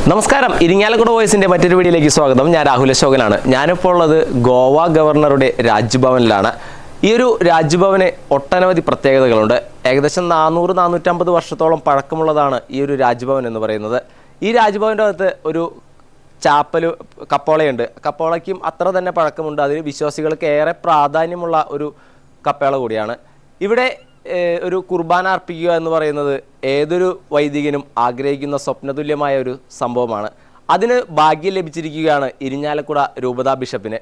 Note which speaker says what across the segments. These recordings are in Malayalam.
Speaker 1: നമസ്കാരം, ഇരിങ്ങാലക്കുട വോയിസിൻ്റെ മറ്റൊരു വീഡിയോയിലേക്ക് സ്വാഗതം. ഞാൻ രാഹുൽ അശോകനാണ്. ഞാനിപ്പോൾ ഉള്ളത് ഗോവ ഗവർണറുടെ രാജ്ഭവനിലാണ്. ഈ ഒരു രാജ്ഭവന് ഒട്ടനവധി പ്രത്യേകതകളുണ്ട്. ഏകദേശം 400-450 വർഷത്തോളം പഴക്കമുള്ളതാണ് ഈ ഒരു രാജ്ഭവൻ എന്ന് പറയുന്നത്. ഈ രാജ്ഭവൻ്റെ അകത്ത് ഒരു ചാപ്പൽ കപ്പോളയുണ്ട്. കപ്പോളയ്ക്കും അത്ര തന്നെ പഴക്കമുണ്ട്. അതിന് വിശ്വാസികൾക്ക് ഏറെ പ്രാധാന്യമുള്ള ഒരു കപ്പോള കൂടിയാണ്. ഇവിടെ ഒരു കുർബാന അർപ്പിക്കുക എന്ന് പറയുന്നത് ഏതൊരു വൈദികനും ആഗ്രഹിക്കുന്ന സ്വപ്നതുല്യമായ ഒരു സംഭവമാണ്. അതിന് ഭാഗ്യം ലഭിച്ചിരിക്കുകയാണ് ഇരിഞ്ഞാലക്കുട രൂപതാ ബിഷപ്പിന്.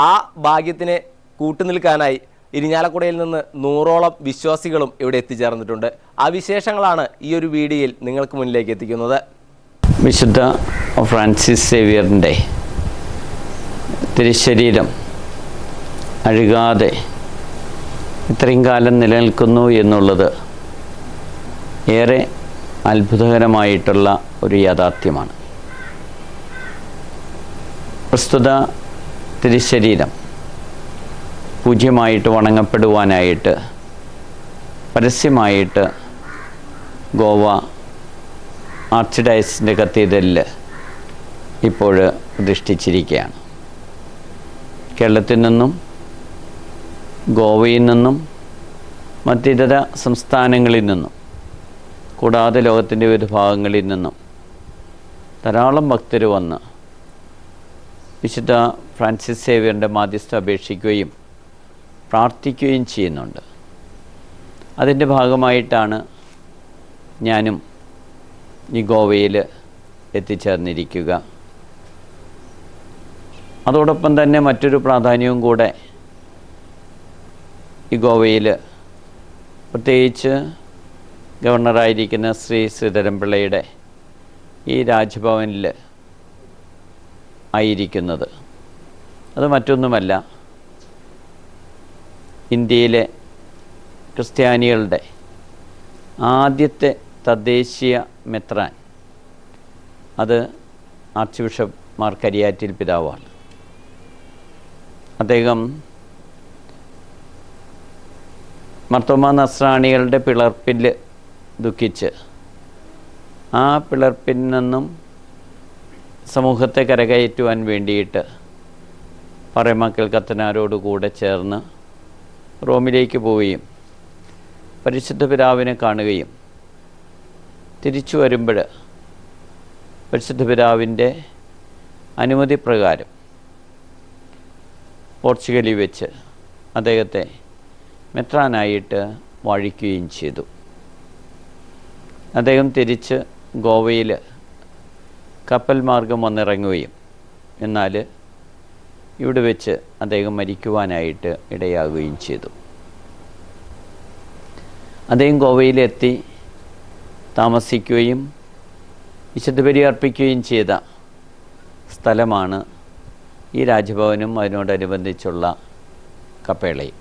Speaker 1: ആ ഭാഗ്യത്തിന് കൂട്ടുനിൽക്കാനായി ഇരിഞ്ഞാലക്കുടയിൽ നിന്ന് 100ഓളം വിശ്വാസികളും ഇവിടെ എത്തിച്ചേർന്നിട്ടുണ്ട്. ആ വിശേഷങ്ങളാണ് ഈ ഒരു വീഡിയോയിൽ നിങ്ങൾക്ക് മുന്നിലേക്ക് എത്തിക്കുന്നത്.
Speaker 2: വിശുദ്ധ ഫ്രാൻസിസ് സേവിയറിൻ്റെ തിരുശരീരം അഴുകാതെ ഇത്രയും കാലം നിലനിൽക്കുന്നു എന്നുള്ളത് ഏറെ അത്ഭുതകരമായിട്ടുള്ള ഒരു യാഥാർത്ഥ്യമാണ്. പ്രസ്തുത തിരുശരീരം പൂജ്യമായിട്ട് വണങ്ങപ്പെടുവാനായിട്ട് പരസ്യമായിട്ട് ഗോവ ആർച്ച് ഡയസിൻ്റെ കത്തീഡ്രലിൽ ഇപ്പോൾ പ്രതിഷ്ഠിച്ചിരിക്കുകയാണ്. കേരളത്തിൽ നിന്നും ഗോവയിൽ നിന്നും മറ്റിതര സംസ്ഥാനങ്ങളിൽ നിന്നും കൂടാതെ ലോകത്തിൻ്റെ വിവിധ ഭാഗങ്ങളിൽ നിന്നും ധാരാളം ഭക്തർ വന്ന് വിശുദ്ധ ഫ്രാൻസിസ് സേവിയറിൻ്റെ മാധ്യസ്ഥം അപേക്ഷിക്കുകയും പ്രാർത്ഥിക്കുകയും ചെയ്യുന്നുണ്ട്. അതിൻ്റെ ഭാഗമായിട്ടാണ് ഞാനും ഈ ഗോവയിൽ എത്തിച്ചേർന്നിരിക്കുക. അതോടൊപ്പം തന്നെ മറ്റൊരു പ്രാധാന്യവും കൂടെ ഈ ഗോവയിൽ, പ്രത്യേകിച്ച് ഗവർണറായിരിക്കുന്ന ശ്രീ ശ്രീധരൻപിള്ളയുടെ ഈ രാജ്ഭവനിൽ ആയിരിക്കുന്നത്. അത് മറ്റൊന്നുമല്ല, ഇന്ത്യയിലെ ക്രിസ്ത്യാനികളുടെ ആദ്യത്തെ തദ്ദേശീയ മെത്രാൻ അത് ആർച്ച് ബിഷപ്പ് മാർ കരിയാറ്റിൽ പിതാവാണ്. അദ്ദേഹം മർത്തോമാ നസ്രാണികളുടെ പിളർപ്പിൽ ദുഃഖിച്ച് ആ പിളർപ്പിൽ നിന്നും സമൂഹത്തെ കരകയറ്റുവാൻ വേണ്ടിയിട്ട് പറയമക്കൽ കത്തനാരോടുകൂടെ ചേർന്ന് റോമിലേക്ക് പോവുകയും പരിശുദ്ധ പിതാവിനെ കാണുകയും തിരിച്ചു വരുമ്പോൾ പരിശുദ്ധ പിതാവിൻ്റെ അനുമതി പ്രകാരം പോർച്ചുഗലിൽ വെച്ച് അദ്ദേഹത്തെ മെത്രാനായിട്ട് വാഴിക്കുകയും ചെയ്തു. അദ്ദേഹം തിരിച്ച് ഗോവയിൽ കപ്പൽ മാർഗം വന്നിറങ്ങുകയും എന്നാൽ ഇവിടെ വെച്ച് അദ്ദേഹം മരിക്കുവാനായിട്ട് ഇടയാകുകയും ചെയ്തു. അദ്ദേഹം ഗോവയിലെത്തി താമസിക്കുകയും വിശുദ്ധ ബലി അർപ്പിക്കുകയും ചെയ്ത സ്ഥലമാണ് ഈ രാജ്ഭവനും അതിനോടനുബന്ധിച്ചുള്ള കപ്പേളയും.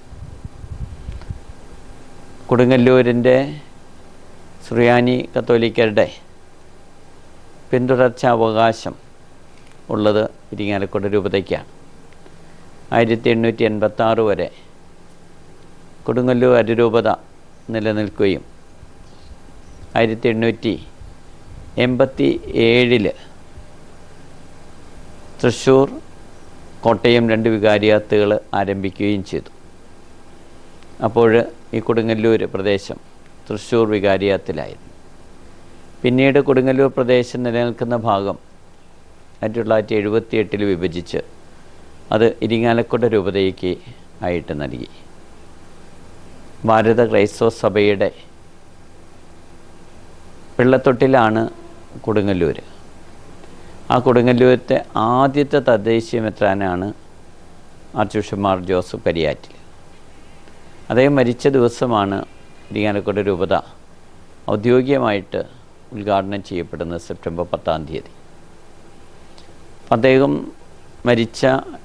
Speaker 2: കൊടുങ്ങല്ലൂരിൻ്റെ സുറിയാനി കത്തോലിക്കരുടെ പിന്തുടർച്ചാവകാശം ഉള്ളത് ഇരിങ്ങാലക്കുട രൂപതയ്ക്കാണ്. 1886 വരെ കൊടുങ്ങല്ലൂർ അതിരൂപത നിലനിൽക്കുകയും 1887 തൃശ്ശൂർ, കോട്ടയം 2 വികാരിയാത്തുകൾ ആരംഭിക്കുകയും ചെയ്തു. അപ്പോൾ ഈ കൊടുങ്ങല്ലൂർ പ്രദേശം തൃശ്ശൂർ വികാരിയാത്തിലായിരുന്നു. പിന്നീട് കൊടുങ്ങല്ലൂർ പ്രദേശം നിലനിൽക്കുന്ന ഭാഗം 1978 വിഭജിച്ച് അത് ഇരിങ്ങാലക്കുട രൂപതയ്ക്ക് ആയിട്ട് നൽകി. ഭാരത ക്രൈസ്തവ സഭയുടെ പിള്ളത്തൊട്ടിലാണ് കൊടുങ്ങല്ലൂർ. ആ കൊടുങ്ങല്ലൂരത്തെ ആദ്യത്തെ തദ്ദേശീയ മെത്രാനാണ് arch bishop Mar Joseph Kariattil. അദ്ദേഹം മരിച്ച ദിവസമാണ് ഇരിങ്ങാലക്കുട രൂപത ഔദ്യോഗികമായിട്ട് ഉദ്ഘാടനം ചെയ്യപ്പെടുന്നത്, സെപ്റ്റംബർ 10-ാം തീയതി. അദ്ദേഹം മരിച്ച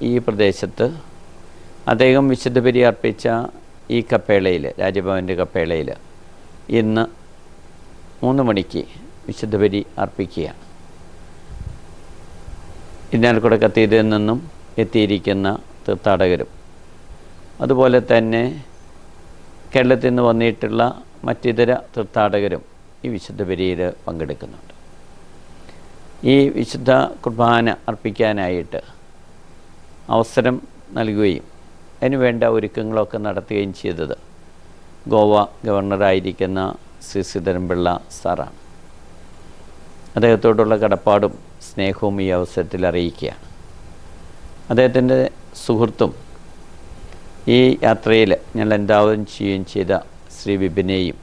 Speaker 2: ഈ പ്രദേശത്ത് അദ്ദേഹം വിശുദ്ധ ബലി അർപ്പിച്ച ഈ കപ്പേളയിൽ, രാജഭവൻ്റെ കപ്പേളയിൽ ഇന്ന് 3 മണിക്ക് വിശുദ്ധ ബലി അർപ്പിക്കുകയാണ്. ഇരിങ്ങാലക്കുട കത്തീഡ്രലിൽ നിന്നും എത്തിയിരിക്കുന്ന തീർത്ഥാടകരും അതുപോലെ തന്നെ കേരളത്തിൽ നിന്ന് വന്നിട്ടുള്ള മറ്റിതര തീർത്ഥാടകരും ഈ വിശുദ്ധ ബലിയിൽ പങ്കെടുക്കുന്നുണ്ട്. ഈ വിശുദ്ധ കുർബാന അർപ്പിക്കാനായിട്ട് അവസരം നൽകുകയും അതിനുവേണ്ട ഒരുക്കങ്ങളൊക്കെ നടത്തുകയും ചെയ്തത് ഗോവ ഗവർണറായിരിക്കുന്ന ശ്രീ ശ്രീധരൻപിള്ള സാറാണ്. അദ്ദേഹത്തോടുള്ള കടപ്പാടും സ്നേഹവും ഈ അവസരത്തിൽ അറിയിക്കുകയാണ്. അദ്ദേഹത്തിൻ്റെ സുഹൃത്തും ഈ യാത്രയിൽ ഞങ്ങൾ എന്താവും ചെയ്യുകയും ചെയ്ത ശ്രീ വിപിനെയും,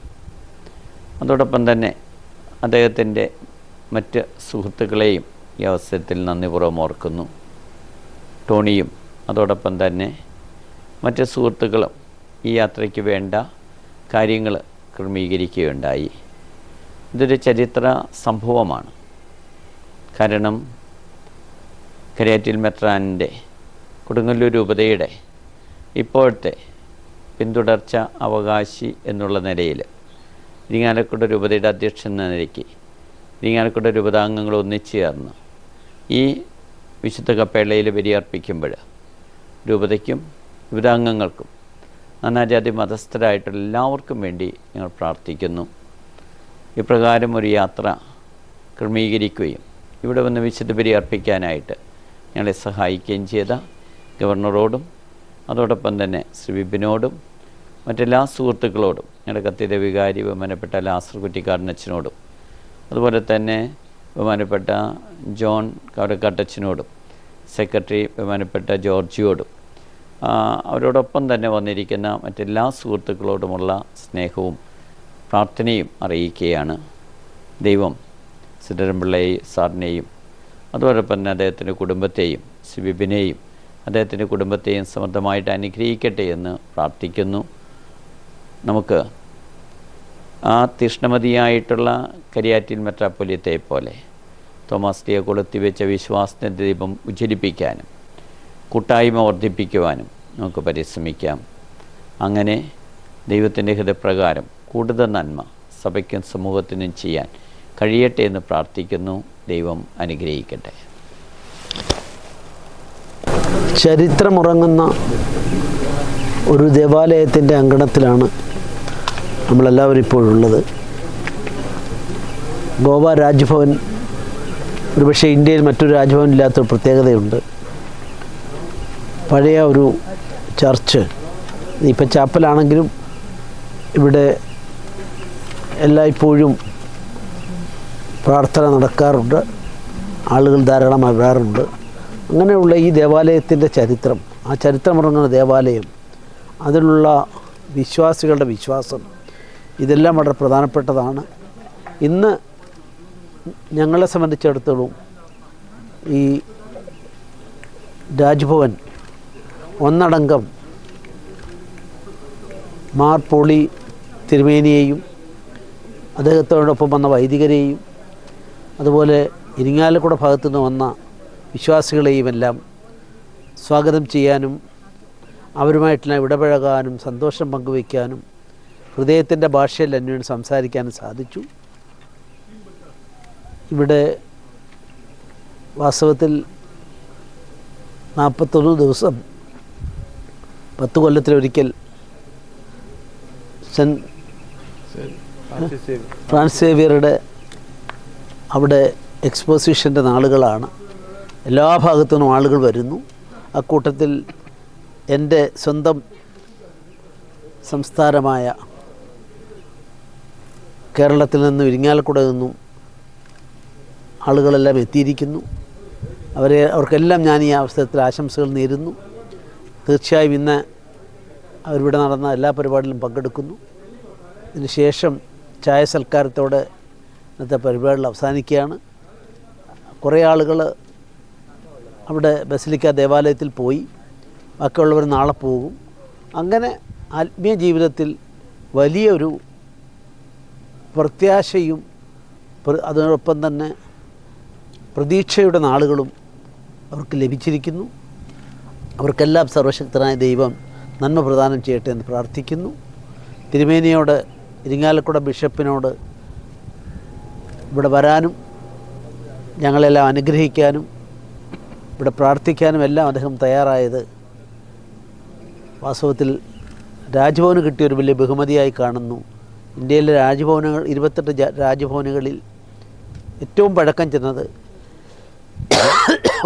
Speaker 2: അതോടൊപ്പം തന്നെ അദ്ദേഹത്തിൻ്റെ മറ്റ് സുഹൃത്തുക്കളെയും ഈ അവസരത്തിൽ നന്ദിപൂർവ്വം ഓർക്കുന്നു. ടോണിയും അതോടൊപ്പം തന്നെ മറ്റ് സുഹൃത്തുക്കളും ഈ യാത്രയ്ക്ക് വേണ്ട കാര്യങ്ങൾ ക്രമീകരിക്കുകയുണ്ടായി. ഇതൊരു ചരിത്ര സംഭവമാണ്. കാരണം കരിയാറ്റിൽ മെത്രാൻ്റെ കൊടുങ്ങല്ലൂർ രൂപതയുടെ ഇപ്പോഴത്തെ പിന്തുടർച്ച അവകാശി എന്നുള്ള നിലയിൽ ഇരിങ്ങാലക്കുട രൂപതയുടെ അധ്യക്ഷൻ എന്ന നിലയ്ക്ക് ഇരിങ്ങാലക്കുട രൂപതാംഗങ്ങൾ ഒന്നിച്ചു ചേർന്ന് ഈ വിശുദ്ധ കപ്പേളയിൽ ബലിയർപ്പിക്കുമ്പോൾ രൂപതയ്ക്കും രൂപതാംഗങ്ങൾക്കും നാനാജാതി മതസ്ഥരായിട്ടുള്ള എല്ലാവർക്കും വേണ്ടി ഞങ്ങൾ പ്രാർത്ഥിക്കുന്നു. ഇപ്രകാരം ഒരു യാത്ര ക്രമീകരിക്കുകയും ഇവിടെ വന്ന് വിശുദ്ധ ബലി അർപ്പിക്കാനായിട്ട് ഞങ്ങളെ സഹായിക്കുകയും ചെയ്ത ഗവർണറോടും അതോടൊപ്പം തന്നെ ശ്രീ വിപിനോടും മറ്റെല്ലാ സുഹൃത്തുക്കളോടും ഞങ്ങളുടെ കത്തിയുടെ വികാരി ബഹുമാനപ്പെട്ട ലാസർ കുറ്റിക്കാടനച്ചനോടും അതുപോലെ തന്നെ ബഹുമാനപ്പെട്ട ജോൺ കവരക്കാട്ടച്ചനോടും സെക്രട്ടറി ബഹുമാനപ്പെട്ട ജോർജിയോടും അവരോടൊപ്പം തന്നെ വന്നിരിക്കുന്ന മറ്റെല്ലാ സുഹൃത്തുക്കളോടുമുള്ള സ്നേഹവും പ്രാർത്ഥനയും അറിയിക്കുകയാണ്. ദൈവം ശ്രീധരൻപിള്ളയെ സാറിനെയും അതോടൊപ്പം തന്നെ അദ്ദേഹത്തിൻ്റെ കുടുംബത്തെയും ശ്രീ വിപിനെയും അദ്ദേഹത്തിൻ്റെ കുടുംബത്തെയും സമൃദ്ധമായിട്ട് അനുഗ്രഹിക്കട്ടെ എന്ന് പ്രാർത്ഥിക്കുന്നു. നമുക്ക് ആ തീഷ്ണമതിയായിട്ടുള്ള കരിയാറ്റിൽ മെത്രാപ്പൊലീത്തയെ പോലെ തോമസ് ലിയ കൊളുത്തിവെച്ച വിശ്വാസത്തിൻ്റെ ദീപം ഉജ്ജ്വലിപ്പിക്കാനും കൂട്ടായ്മ വർദ്ധിപ്പിക്കുവാനും നമുക്ക് പരിശ്രമിക്കാം. അങ്ങനെ ദൈവത്തിൻ്റെ ഹിതപ്രകാരം കൂടുതൽ നന്മ സഭയ്ക്കും സമൂഹത്തിനും ചെയ്യാൻ കഴിയട്ടെ എന്ന് പ്രാർത്ഥിക്കുന്നു. ദൈവം അനുഗ്രഹിക്കട്ടെ.
Speaker 3: ചരിത്രമുറങ്ങുന്ന ഒരു ദേവാലയത്തിൻ്റെ അങ്കണത്തിലാണ് നമ്മളെല്ലാവരും ഇപ്പോഴുള്ളത്. ഗോവ രാജ്ഭവൻ ഒരുപക്ഷെ ഇന്ത്യയിൽ മറ്റൊരു രാജ്ഭവൻ ഇല്ലാത്തൊരു പ്രത്യേകതയുണ്ട്. പഴയ ഒരു ചർച്ച്, ഇപ്പം ചാപ്പലാണെങ്കിലും ഇവിടെ എല്ലായ്പ്പോഴും പ്രാർത്ഥന നടക്കാറുണ്ട്, ആളുകൾ ധാരാളമായി വരാറുണ്ട്. അങ്ങനെയുള്ള ഈ ദേവാലയത്തിൻ്റെ ചരിത്രം, ആ ചരിത്രമുറങ്ങുന്ന ദേവാലയം, അതിലുള്ള വിശ്വാസികളുടെ വിശ്വാസം, ഇതെല്ലാം വളരെ പ്രധാനപ്പെട്ടതാണ്. ഇന്ന് ഞങ്ങളെ സംബന്ധിച്ചിടത്തോളം ഈ രാജ്ഭവൻ ഒന്നടങ്കം മാർ പോളി തിരുമേനിയെയും അദ്ദേഹത്തോടൊപ്പം വന്ന വൈദികരെയും അതുപോലെ ഇരിങ്ങാലക്കുട ഭാഗത്തു നിന്ന് വന്ന വിശ്വാസികളെയും എല്ലാം സ്വാഗതം ചെയ്യാനും അവരുമായിട്ടുള്ള ഇടപഴകാനും സന്തോഷം പങ്കുവയ്ക്കാനും ഹൃദയത്തിൻ്റെ ഭാഷയിൽ അന്വേഷണം സംസാരിക്കാനും സാധിച്ചു. ഇവിടെ വാസ്തവത്തിൽ 41 ദിവസം 10 കൊല്ലത്തിലൊരിക്കൽ സെൻറ്റ് ഫ്രാൻസിസ് സേവിയറുടെ അവിടെ എക്സ്പോസിഷൻ്റെ നാളുകളാണ്. എല്ലാ ഭാഗത്തു നിന്നും ആളുകൾ വരുന്നു. അക്കൂട്ടത്തിൽ എൻ്റെ സ്വന്തം സംസ്ഥാനമായ കേരളത്തിൽ നിന്നും ഇരിങ്ങാലക്കുട നിന്നും ആളുകളെല്ലാം എത്തിയിരിക്കുന്നു. അവർക്കെല്ലാം ഞാൻ ഈ അവസരത്തിൽ ആശംസകൾ നേരുന്നു. തീർച്ചയായും ഇന്ന് അവരിവിടെ നടന്ന എല്ലാ പരിപാടിയിലും പങ്കെടുക്കുന്നു. ഇതിനുശേഷം ചായ സൽക്കാരത്തോടെ ഇന്നത്തെ പരിപാടികൾ അവസാനിക്കുകയാണ്. കുറേ ആളുകൾ അവിടെ ബസിലിക്ക ദേവാലയത്തിൽ പോയി, ബാക്കിയുള്ളവർ നാളെ പോകും. അങ്ങനെ ആത്മീയ ജീവിതത്തിൽ വലിയൊരു പ്രത്യാശയും അതോടൊപ്പം തന്നെ പ്രതീക്ഷയുടെ നാളുകളും അവർക്ക് ലഭിച്ചിരിക്കുന്നു. അവർക്കെല്ലാം സർവശക്തനായ ദൈവം നന്മ പ്രദാനം ചെയ്യട്ടെ എന്ന് പ്രാർത്ഥിക്കുന്നു. തിരുമേനിയോട്, ഇരിങ്ങാലക്കുട ബിഷപ്പിനോട് ഇവിടെ വരാനും ഞങ്ങളെല്ലാം അനുഗ്രഹിക്കാനും ഇവിടെ പ്രാർത്ഥിക്കാനും എല്ലാം അദ്ദേഹം തയ്യാറായത് വാസ്തവത്തിൽ രാജ്ഭവന് കിട്ടിയൊരു വലിയ ബഹുമതിയായി കാണുന്നു. ഇന്ത്യയിലെ രാജ്ഭവനുകൾ 28 രാജ്ഭവനുകളിൽ ഏറ്റവും പഴക്കം ചെന്നത്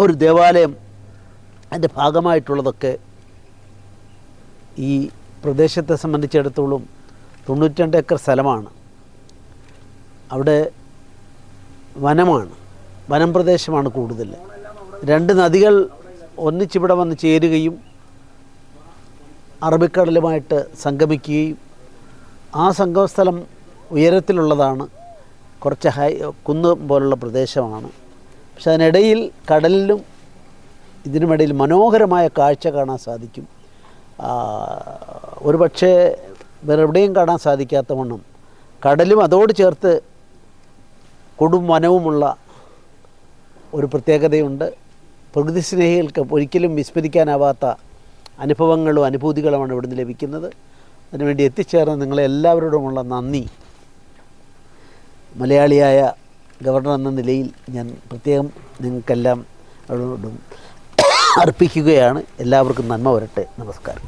Speaker 3: ഒരു ദേവാലയം അതിൻ്റെ ഭാഗമായിട്ടുള്ളതൊക്കെ ഈ പ്രദേശത്തെ സംബന്ധിച്ചിടത്തോളം 92 ഏക്കർ സ്ഥലമാണ്. അവിടെ വനമാണ്, വനം പ്രദേശമാണ് കൂടുതൽ. 2 നദികൾ ഒന്നിച്ചിവിടെ വന്ന് ചേരുകയും അറബിക്കടലുമായിട്ട് സംഗമിക്കുകയും ആ സംഗമസ്ഥലം ഉയരത്തിലുള്ളതാണ്, കുറച്ച് കുന്ന് പോലുള്ള പ്രദേശമാണ്. പക്ഷെ അതിനിടയിൽ കടലിലും ഇതിനുമിടയിൽ മനോഹരമായ കാഴ്ച കാണാൻ സാധിക്കും. ഒരു പക്ഷേ വേറെ എവിടെയും കാണാൻ സാധിക്കാത്ത വണ്ണം കടലും അതോട് ചേർത്ത് കൊടും വനവുമുള്ള ഒരു പ്രത്യേകതയുണ്ട്. പ്രകൃതി സ്നേഹികൾക്ക് ഒരിക്കലും വിസ്മരിക്കാനാവാത്ത അനുഭവങ്ങളും അനുഭൂതികളുമാണ് ഇവിടുന്ന് ലഭിക്കുന്നത്. അതിനുവേണ്ടി എത്തിച്ചേർന്ന നിങ്ങളെ എല്ലാവരോടുമുള്ള നന്ദി മലയാളിയായ ഗവർണർ എന്ന നിലയിൽ ഞാൻ പ്രത്യേകം നിങ്ങൾക്കെല്ലാം അവരോടും അർപ്പിക്കുകയാണ്. എല്ലാവർക്കും നന്മ വരട്ടെ. നമസ്കാരം.